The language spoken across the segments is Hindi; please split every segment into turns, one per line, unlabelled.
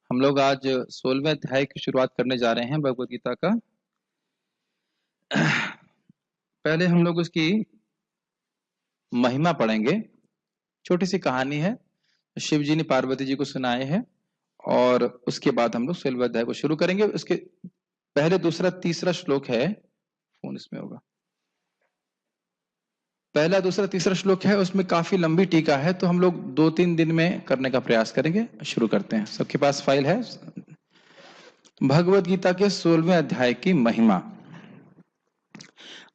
हम लोग आज 16वें अध्याय की शुरुआत करने जा रहे हैं भगवत गीता का। पहले हम लोग उसकी महिमा पढ़ेंगे। छोटी सी कहानी है, शिव जी ने पार्वती जी को सुनाए हैं और उसके बाद हम लोग 16वें अध्याय को शुरू करेंगे। उसके पहले दूसरा तीसरा श्लोक है, फोन इसमें होगा, पहला दूसरा तीसरा श्लोक है, उसमें काफी लंबी टीका है, तो हम लोग 2-3 दिन में करने का प्रयास करेंगे। शुरू करते हैं। सबके पास फाइल है भगवत गीता के 16वें अध्याय की महिमा।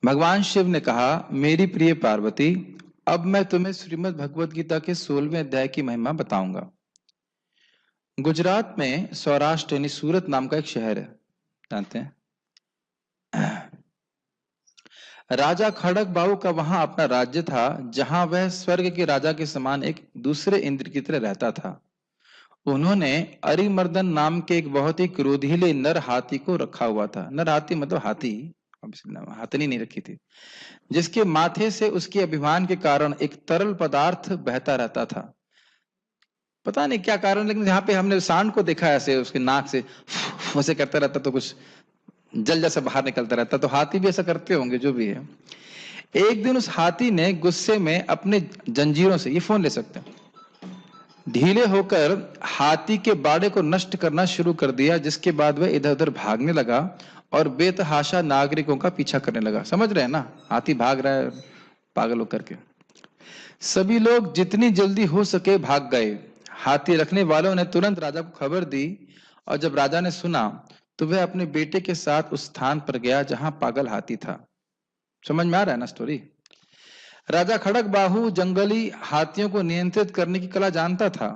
भगवान शिव ने कहा, मेरी प्रिय पार्वती, अब मैं तुम्हें श्रीमद् भगवत गीता के 16वें अध्याय की महिमा बताऊंगा। गुजरात में सौराष्ट्र यानी सूरत नाम का एक शहर है, जानते हैं। राजा खड़ग बाहू का वहां अपना राज्य था, जहां वह स्वर्ग के राजा के समान एक दूसरे इंद्र की तरह रहता था। उन्होंने अरिमर्दन नाम के एक बहुत ही क्रोधीले नर हाथी को रखा हुआ था। नर हाथी मतलब हाथी, हाथनी नहीं रखी थी, जिसके माथे से उसके अभिमान के कारण एक तरल पदार्थ बहता रहता था। पता नहीं क्या कारण, लेकिन यहाँ पे हमने सांड को देखा ऐसे, उसके नाक से वैसे करता रहता तो कुछ जल जैसा बाहर निकलता रहता, तो हाथी भी ऐसा करते होंगे, जो भी है। एक दिन उस हाथी ने गुस्से में अपने जंजीरों से, ये फोन ले सकते हैं, ढीले होकर हाथी के बाड़े को नष्ट करना शुरू कर दिया, जिसके बाद वह इधर उधर भागने लगा और बेतहाशा नागरिकों का पीछा करने लगा। समझ रहे हैं ना, हाथी भाग रहा है पागल होकर के। सभी लोग जितनी जल्दी हो सके भाग गए। हाथी रखने वालों ने तुरंत राजा को खबर दी, और जब राजा ने सुना तो वह अपने बेटे के साथ उस स्थान पर गया जहां पागल हाथी था। समझ में आ रहा है ना स्टोरी। राजा खड़ग बाहू जंगली हाथियों को नियंत्रित करने की कला जानता था।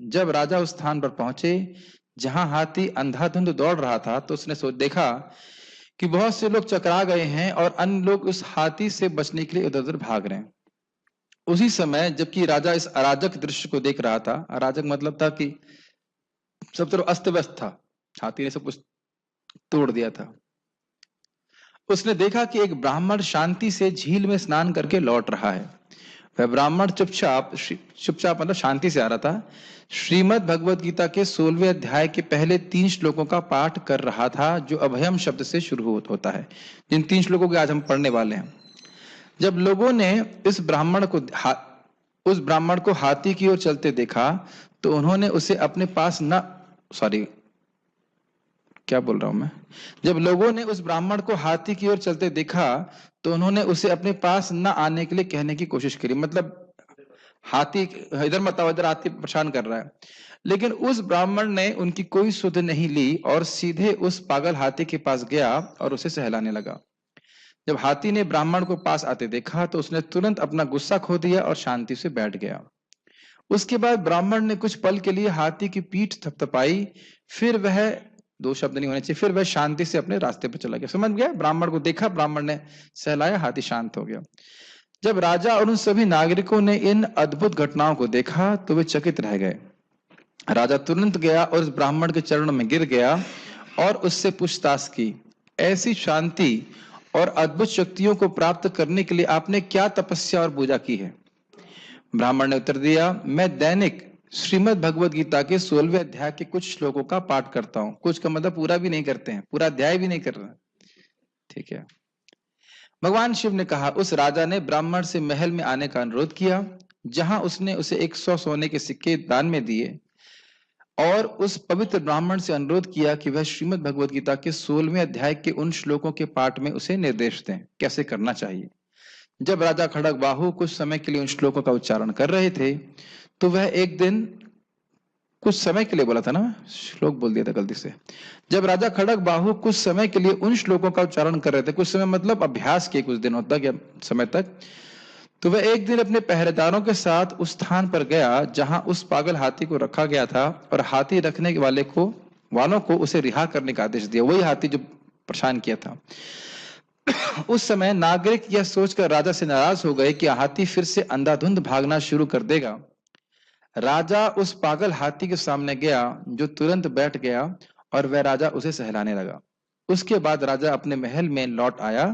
जब राजा उस स्थान पर पहुंचे जहां हाथी अंधाधुंध दौड़ रहा था, तो उसने देखा कि बहुत से लोग चकरा गए हैं और अन्य लोग उस हाथी से बचने के लिए इधर उधर भाग रहे हैं। उसी समय जबकि राजा इस अराजक दृश्य को देख रहा था, अराजक मतलब था कि सब तरफ अस्त व्यस्त था, हाथी ने सब कुछ तोड़ दिया था, उसने देखा कि एक ब्राह्मण शांति से झील में स्नान करके लौट रहा है। वह ब्राह्मण चुपचाप मतलब शांति से आ रहा था, श्रीमद् भगवत गीता के 16वें अध्याय के पहले 3 श्लोकों का पाठ कर रहा था, जो अभयम शब्द से शुरू होता है, जिन 3 श्लोकों के आज हम पढ़ने वाले हैं। जब लोगों ने उस ब्राह्मण को हाथी की ओर चलते देखा, तो उन्होंने उसे अपने पास जब लोगों ने उस ब्राह्मण को हाथी की ओर चलते देखा, तो उन्होंने उसे अपने पास न आने के लिए कहने की कोशिश करी। मतलब हाथी इधर मत आओ, इधर हाथी परेशान कर रहा है। लेकिन उस ब्राह्मण ने उनकी कोई सुध नहीं ली और सीधे उस पागल हाथी के पास गया और उसे सहलाने लगा। जब हाथी ने ब्राह्मण को पास आते देखा, तो उसने तुरंत अपना गुस्सा खो दिया और शांति से बैठ गया। उसके बाद ब्राह्मण ने कुछ पल के लिए हाथी की पीठ थपथपाई, फिर वह, 2 शब्द नहीं होने चाहिए, फिर वह शांति से अपने रास्ते पर चला गया। समझ गया, ब्राह्मण को देखा, ब्राह्मण ने सहलाया, हाथी शांत हो गया। जब राजा और उन सभी नागरिकों ने इन अद्भुत घटनाओं को देखा, तो वे चकित रह गए। राजा तुरंत गया और उस ब्राह्मण के चरणों में गिर गया और उससे पूछताछ की, ऐसी शांति और अद्भुत शक्तियों को प्राप्त करने के लिए आपने क्या तपस्या और पूजा की है? ब्राह्मण ने उत्तर दिया, मैं दैनिक श्रीमद् भगवत गीता के 16वें अध्याय के कुछ श्लोकों का पाठ करता हूँ। कुछ का मतलब पूरा भी नहीं करते हैं, पूरा अध्याय भी नहीं कर रहे। ठीक है। भगवान शिव ने कहा, उस राजा ने ब्राह्मण से महल में आने का अनुरोध किया, जहां उसने उसे 100 सोने के सिक्के दान में दिए, और उस पवित्र ब्राह्मण से अनुरोध किया कि वह श्रीमद् भगवत गीता के 16वें अध्याय के उन श्लोकों के पाठ में उसे निर्देश दें, कैसे करना चाहिए। जब राजा खड़ग बाहू कुछ समय के लिए उन श्लोकों का उच्चारण कर रहे थे, तो वह एक दिन, कुछ समय के लिए बोला था ना, श्लोक बोल दिया था गलती से। जब राजा खड़ग बाहू कुछ समय के लिए उन श्लोकों का उच्चारण कर रहे थे, कुछ समय मतलब अभ्यास के कुछ दिनों तक या समय तक, तो वह एक दिन अपने पहरेदारों के साथ उस स्थान पर गया जहां उस पागल हाथी को रखा गया था, और हाथी रखने वालों को उसे रिहा करने का आदेश दिया। वही हाथी जो परेशान किया था। उस समय नागरिक यह सोचकर राजा से नाराज हो गए कि हाथी फिर से अंधाधुंध भागना शुरू कर देगा। राजा उस पागल हाथी के सामने गया, जो तुरंत बैठ गया, और वह राजा उसे सहलाने लगा। उसके बाद राजा अपने महल में लौट आया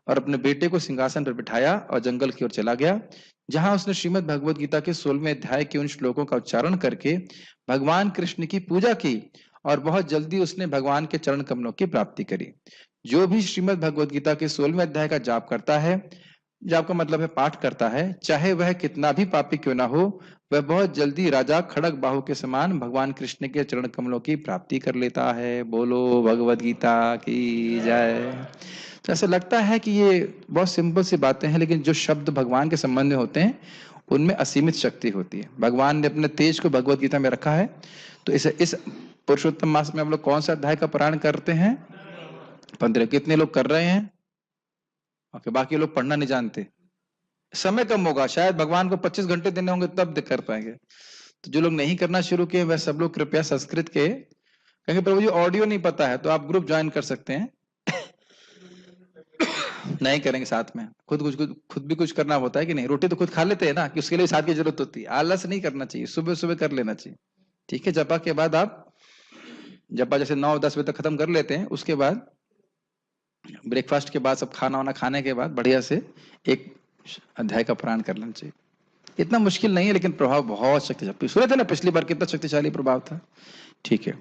और अपने बेटे को सिंहासन पर बिठाया और जंगल की ओर चला गया। जहां उसने श्रीमद् भगवद गीता के 16वें अध्याय के उन श्लोकों का उच्चारण करके भगवान कृष्ण की पूजा की और बहुत जल्दी उसने भगवान के चरण कमलों की प्राप्ति करी। जो भी श्रीमद् भगवद गीता के 16वें अध्याय का जाप करता है, जाप का मतलब है पाठ करता है, चाहे वह कितना भी पापी क्यों ना हो, वह बहुत जल्दी राजा खड़ग बाहु के समान भगवान कृष्ण के चरण कमलों की प्राप्ति कर लेता है। बोलो भगवद गीता की जय। तो ऐसा लगता है कि ये बहुत सिंपल सी बातें हैं, लेकिन जो शब्द भगवान के संबंध में होते हैं उनमें असीमित शक्ति होती है। भगवान ने अपने तेज को भगवद गीता में रखा है। तो इस पुरुषोत्तम मास में हम लोग कौन सा अध्याय का पारायण करते हैं? 15। कितने लोग कर रहे हैं? ओके, बाकी लोग पढ़ना नहीं जानते। समय कम होगा, शायद भगवान को 25 घंटे देने होंगे तब कर पाएंगे। तो जो लोग नहीं करना शुरू किए वह सब लोग कृपया संस्कृत के, कहेंगे प्रभु जी ऑडियो नहीं पता है, तो आप ग्रुप ज्वाइन कर सकते हैं। नहीं करेंगे साथ में, खुद भी कुछ करना होता है कि नहीं? रोटी तो खुद खा लेते हैं ना, कि उसके लिए साथ की जरूरत होती है। आलस नहीं करना चाहिए, सुबह सुबह कर लेना चाहिए। ठीक है, जपा के बाद आप जपा जैसे 9-10 बजे तक खत्म कर लेते हैं, उसके बाद ब्रेकफास्ट के बाद सब खाना वाना खाने के बाद बढ़िया से एक अध्याय का पारायण कर लेना चाहिए। इतना मुश्किल नहीं है, लेकिन प्रभाव बहुत शक्तिशाली। सुने थे ना पिछली बार कितना शक्तिशाली प्रभाव था। ठीक है।